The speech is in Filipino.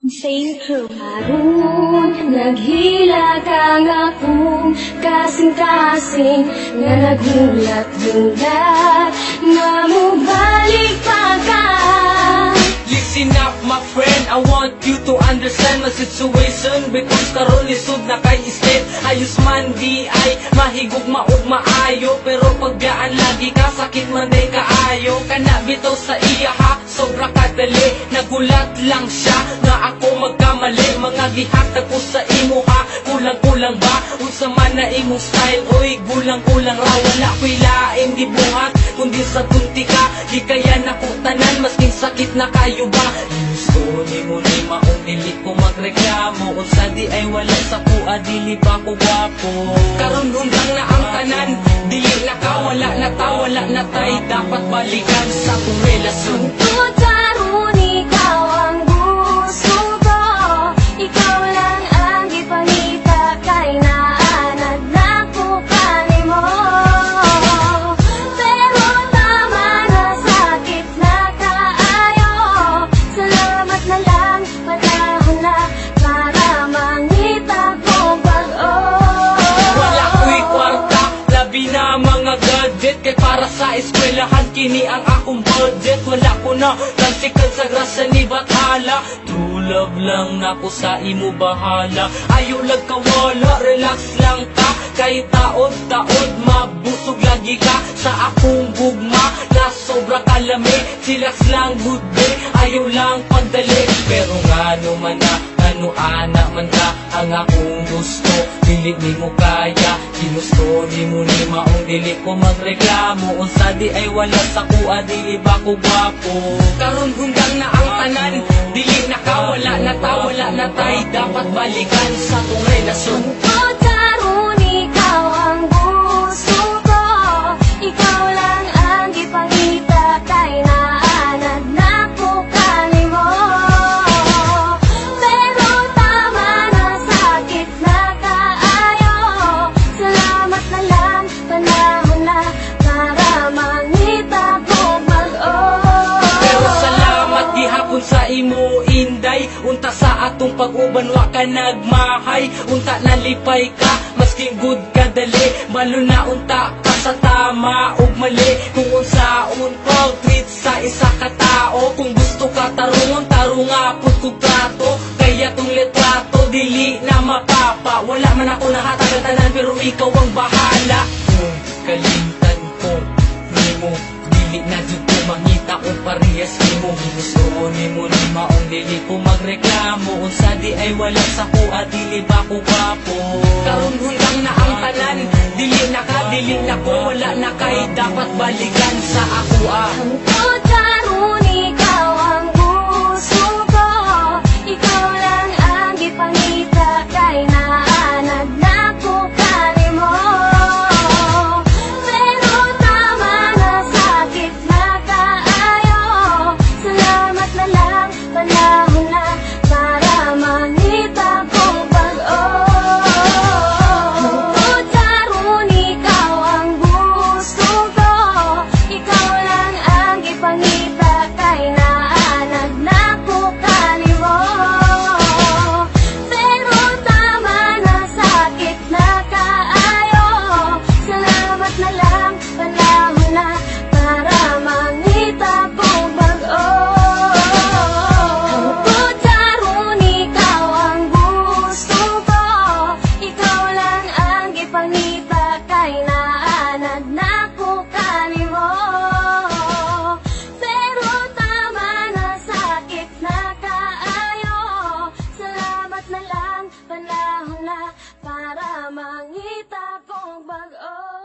Saint Crew Harun, naghila kang akong kasing-kasing nga nagmulat-mulat na mubalik pa ka. Listen up my friend, I want you to understand my situation because karon lisod na kay isted. Ayos man di ay mahigugma ug maayo, pero pagdaan lagi ka sakit man day kaayo. Kana bitaw sa iya ha, sobra kadali, nagulat lang siya nga ako magkamali. Mga gihatag ko sa imo ha, kulang-kulang ba unsa man na imong style? Oy, gulang-kulang ra, wala ko'y lain di buhat kundi sa tunti ka. Di kaya nako tanan masking sakit na kayo ba? Gusto ni mo ni maong dili ko magreklamo, unsa di ay wala sa kuha, dili pa ko gwapo. Karon hunggang na ang tanan, dili na ka, wala na ta, wala na tay, dapat balikan sa kong relasyon. Tungkol karon ikaw ang gusto ko, ikaw lang ang ipangita kay naanad na ko kanimo. Pero tama na, sakit na kaayo, salamat na lang, panahon na para mangita ko bag-o. Wala ko'y kwarta, labi na mga gadget, kay para sa eskwelahan kini ang akong budget. Wala ko na tansikan sa grasa ni Bathala, true love lang nako sa imo bahala. Ayaw lang kawala, relax lang ka, kay taod-taod mabusog lagi ka sa akong gugma na sobra kalami. Chillax lang good day, ayaw lang pagdali, pero ngano man na, ano ana man ka ang akong gusto, dili ni mo kaya. Ginusto ni mo ni maong dili ko magreklamo, unsa di ay wala sa kuha, dili ba ko gwapo. Karon hunggang na ang tanan, dili na ka, wala na ta, wala na tay, dapat balikan sa tong relasyon. Tungkol karon ikaw ang gusto ko, ikaw lang ang ipangita kay naanad na ko kanimo. Pero tama na, sakit na kaayo, salamat na lang, panahon na para mangita ko bag-o. Pero salamat gihapon sa imo inday, unta sa atong pag-uban wa ka nagmahay, unta nalipay ka masking good ka dali, malo na unta ka sa tama ug mali. Kung unsaon pag treat sa isa ka tao, kung gusto ka tarungon, tarunga pud kog trato, kaya tong litrato dili na mapapa. Wala man ako nahatag ang tanan, pero ikaw ang bahala. Kung kalimtan ko nimo, dili na jud ko mangita og parehas nimo. Gusto ni mo ni maong dili ko magreklamo, unsa di ay wala sa kuha, dili ba ko gwapo. Karon hunggang na ang tanan, dili na ka, dili na ko, wala na kay, dapat balikan sa ako ah. Tungkol karon ikaw ang gusto ko, ikaw lang ang ipangita kay naanad na ko kanimo. Pero tama na, sakit na kaayo, salamat na lang, panahon na para mangita ko bag-o. Tungkol karon ikaw ang gusto ko, ikaw lang ang ipangita kay naanad na ko kanimo. Pero tama na, sakit na kaayo, salamat na lang, panahon na para mangita ko bag-o. Tungkol karon ikaw ang gusto ko, ikaw lang ang ipangita kay naanad na ko kanimo. Pero tama na, sakit na kaayo, salamat na lang, panahon na para mangita ko bag-o.